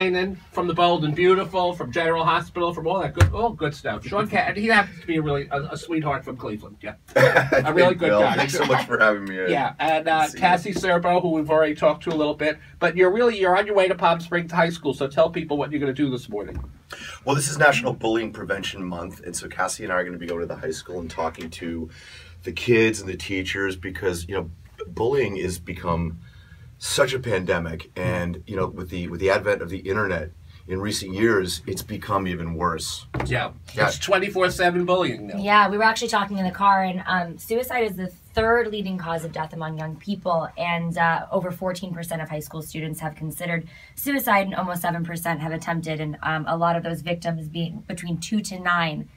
Kanan from the Bold and Beautiful, from General Hospital, from all that good stuff. Sean Kanan, he happens to be a sweetheart from Cleveland. Yeah, a really good guy. Thanks so much for having me. Yeah, and Cassie Scerbo, who we've already talked to a little bit. But you're on your way to Palm Springs High School, so tell people what you're going to do this morning. Well, this is National Bullying Prevention Month, and so Cassie and I are going to be going to the high school and talking to the kids and the teachers because, you know, bullying has become such a pandemic, and you know, with the advent of the internet in recent years, it's become even worse. Yeah. It's 24/7 bullying now. Yeah, we were actually talking in the car, and suicide is the third leading cause of death among young people, and over 14% of high school students have considered suicide, and almost 7% have attempted, and a lot of those victims being between 2 to 9.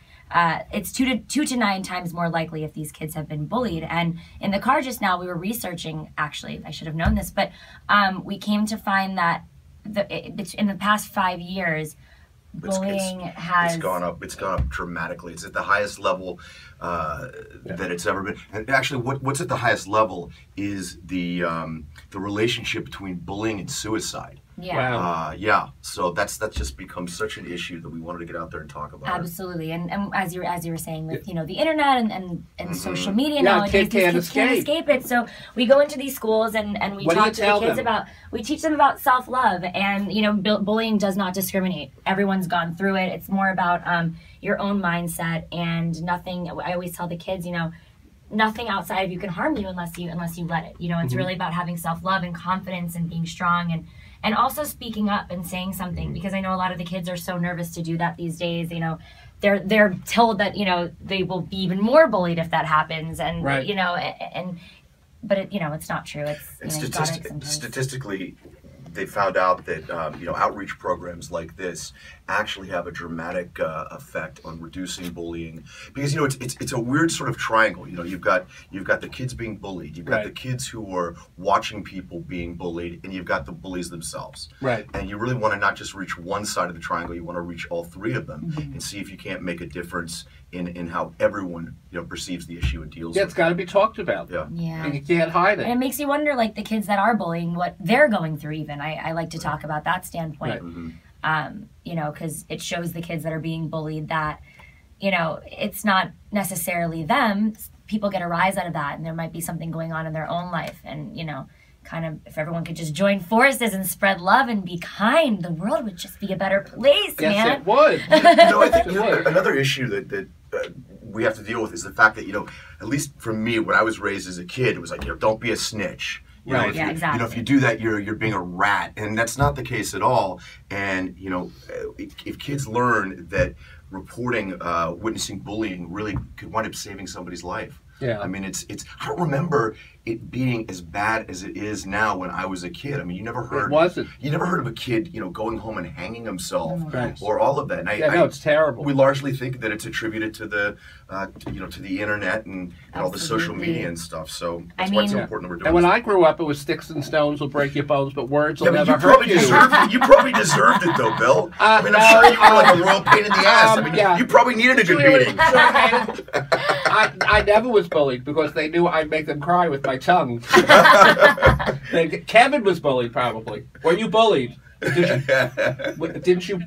It's 2 to 9 times more likely if these kids have been bullied. And in the car just now, we were researching, actually, I should have known this, but we came to find that in the past 5 years, bullying has gone up. It's gone up dramatically. It's at the highest level that it's ever been. And actually, what's at the highest level is the relationship between bullying and suicide. Yeah. Wow. Yeah. So that's just become such an issue that we wanted to get out there and talk about. Absolutely. And as you were saying, with the internet and social media nowadays, kids can't escape it. So we go into these schools and we talk to the kids we teach them about self-love, and bullying does not discriminate. Everyone's gone through it. It's more about your own mindset, and nothing. I always tell the kids, nothing outside of you can harm you unless you let it. It's really about having self-love and confidence and being strong, and also speaking up and saying something, because I know a lot of the kids are so nervous to do that these days. They're told that they will be even more bullied if that happens, and right. But it's not true. It's statistically, they found out that outreach programs like this actually have a dramatic effect on reducing bullying, because it's a weird sort of triangle. You've got the kids being bullied, you've got the kids who are watching people being bullied, and you've got the bullies themselves. Right. And you really want to not just reach one side of the triangle, you want to reach all three of them, and see if you can't make a difference in how everyone perceives the issue and deals with it. It's got to be talked about. Yeah. And you can't hide it. And it makes you wonder, like, the kids that are bullying, what they're going through even. I like to talk about that standpoint. Right. Because it shows the kids that are being bullied that, it's not necessarily them. People get a rise out of that, and there might be something going on in their own life. And, kind of, if everyone could just join forces and spread love and be kind, the world would just be a better place, man. Yes, it would. I think another issue that we have to deal with is the fact that, at least for me, when I was raised as a kid, it was like, don't be a snitch. Right. Yeah, exactly. If you do that, you're being a rat, and that's not the case at all. And if kids learn that reporting, witnessing bullying really could wind up saving somebody's life. Yeah. I mean, I don't remember it being as bad as it is now when I was a kid. I mean, you never heard of a kid, going home and hanging himself, or all of that. And it's terrible. We largely think that it's attributed to the, to the internet and all the social media and stuff. So that's why it's so important that we're doing. And when I grew up, it was sticks and stones will break your bones, but words will never you hurt you. You probably deserved it, though, Bill. I'm sure you were like a real pain in the ass. You probably needed a good beating. I never was bullied because they knew I'd make them cry with my tongue. Kevin was bullied, probably. Were you bullied? Didn't you?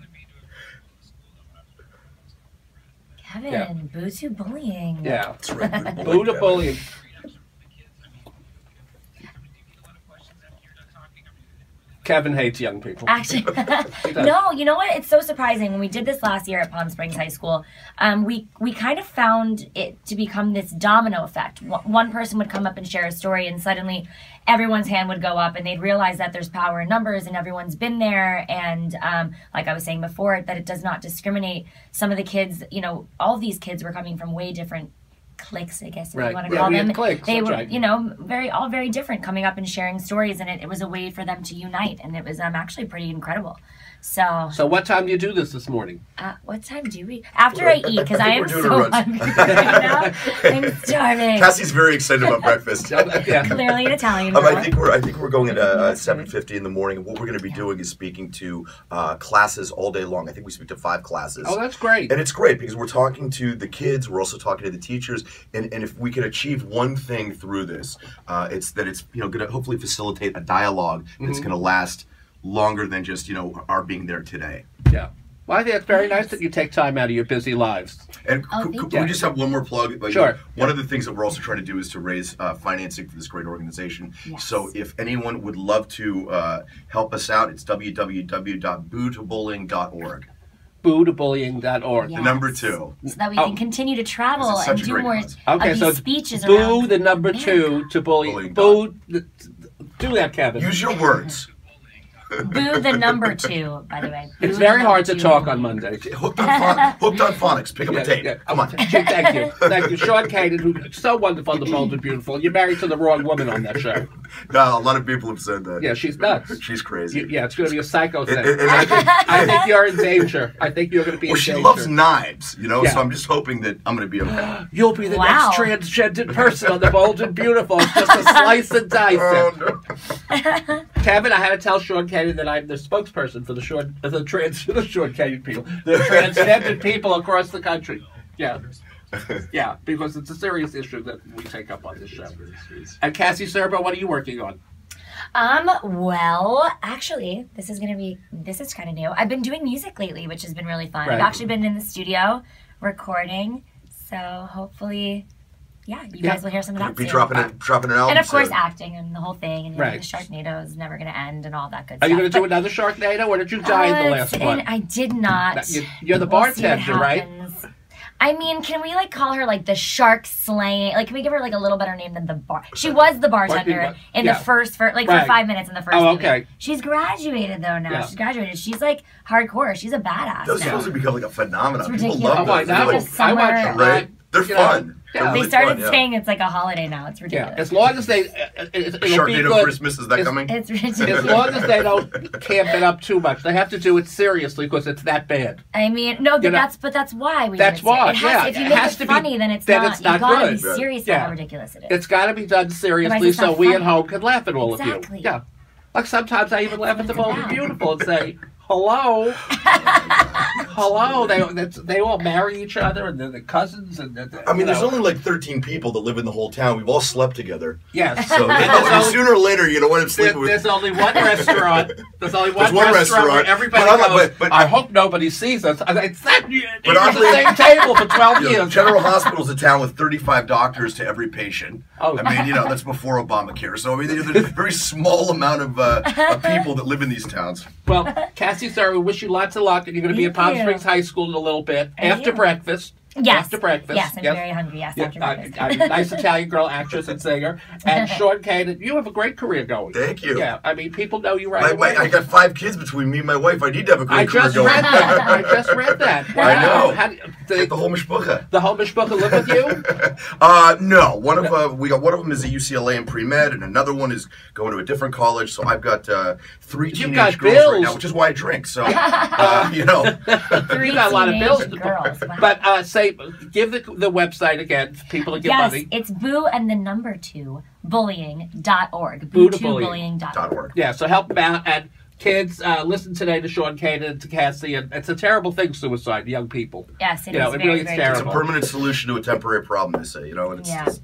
Kevin, boo to bullying. Yeah. That's right. Boo to bullying. Kevin hates young people. Actually, no, you know what? It's so surprising. When we did this last year at Palm Springs High School, we kind of found it to become this domino effect. One person would come up and share a story, and suddenly everyone's hand would go up, and they'd realize that there's power in numbers, and everyone's been there. And like I was saying before, that it does not discriminate. Some of the kids, all of these kids were coming from way different cliques, I guess, if you want to call them. Cliques, they were, all very different, coming up and sharing stories, and it was a way for them to unite, and it was actually pretty incredible. So what time do you do this morning? What time do we? After I eat, because I am so hungry right now. I'm starving. Cassie's very excited about breakfast. Clearly an Italian. I think we're going at 7:50 in the morning. What we're going to be doing is speaking to classes all day long. I think we speak to 5 classes. Oh, that's great. And it's great because we're talking to the kids. We're also talking to the teachers. And if we can achieve one thing through this, it's going to hopefully facilitate a dialogue that's going to last longer than just, you know, our being there today. Yeah. Well, I think it's very nice that you take time out of your busy lives. And could we just have one more plug? Like, sure. One of the things that we're also trying to do is to raise financing for this great organization. Yes. So if anyone would love to help us out, it's www.bootobullying.org. Bootobullying.org. Yes. The number 2. So that we can continue to travel and do more of these speeches boo around. the number 2 to bullying. Boo. Do that, Kevin. Use your words. Boo the number 2, by the way. It's very hard to talk on Mondays. Hooked on phonics. Pick up a tape. Come on. Thank you. Thank you. Sean Kanan, who's so wonderful on The Bold and Beautiful. You're married to the wrong woman on that show. No, a lot of people have said that. Yeah, she's nuts. She's crazy. Yeah, it's going to be a psycho thing. I think you're in danger. I think you're going to be in danger. She loves knives, you know, so I'm just hoping that I'm going to be okay. You'll be the next transgendered person on The Bold and Beautiful. It's just a slice and dice. Oh, no. Kevin, I had to tell Sean Kanan that I'm the spokesperson for the Sean Kanan people. The transgendered people across the country. Yeah. Yeah, because it's a serious issue that we take up on this show. And Cassie Scerbo, what are you working on? Well, actually, this is kind of new. I've been doing music lately, which has been really fun. Right. I've actually been in the studio recording, so hopefully, yeah, you guys will hear some of that Be soon. dropping an album. And of course, acting and the whole thing, and Right. the Sharknado is never going to end, and all that good Are stuff. you going to do another Sharknado, or did you die in the last one? I did not. You're the bartender, right? I mean, can we call her the shark slaying? Can we give her a little better name than the bar? She was the bartender in the first for 5 minutes in the first movie. Okay. She's graduated though now. Yeah. She's graduated. She's hardcore. She's a badass. Those now. films have become a phenomenon. It's People ridiculous. love those. I watch them. Right? They're fun. Yeah. They started saying it's like a holiday now. It's ridiculous. Yeah, as long as they... it'll be Sharknado good. Christmas, is that coming? It's ridiculous. As long as they don't camp it up too much. They have to do it seriously because it's that bad. I mean, no, that's why we That's why, If you make it funny, then it's not. You gotta be serious about how ridiculous it is. It's got to be done seriously so we at home can laugh at all of you. Yeah. Like sometimes I even laugh at The Bold and Beautiful and say, hello. Hello. They all marry each other and they're the cousins. There's only 13 people that live in the whole town. We've all slept together. Yes. So sooner or later, you know what I'm sleeping with. There's only one restaurant. There's only one restaurant where everybody goes, I hope nobody sees us. It's that, but at the same table for 12 years. General Hospital's a town with 35 doctors to every patient. Oh. That's before Obamacare. So, there's a very small amount of people that live in these towns. Well, Cassie, sir, we wish you lots of luck, and you're going to be at Palm Springs High School in a little bit after breakfast. Yes. After breakfast. Yes, I'm very hungry. Yes, after breakfast. Nice Italian girl, actress and singer. And Sean Kanan, you have a great career going. Thank you. Yeah, people know you right away. I got 5 kids between me and my wife. I need to have a great career going. I just read that. I know. The whole mishpucha. The whole mishpucha live with you? No. One of them is at UCLA in pre-med, and another one is going to a different college. So I've got 3 teenage girls right now, which is why I drink. So, you got a lot of bills. Girls. Wow. But give the website again for people to give money. It's boo and the number 2 bullying.org. Boo2bullying.org. Yeah, so help them out. And kids, listen today to Sean Kanan and to Cassie. And it's a terrible thing, suicide, young people. Yes, it is. It really is terrible. It's a permanent solution to a temporary problem, they say.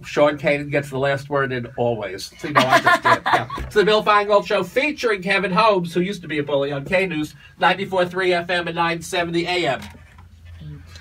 Sean Kanan gets the last word in always. So, I just did. Yeah. It's the Bill Feingold Show featuring Kevin Holmes, who used to be a bully on K News, 94.3 FM and 970 AM.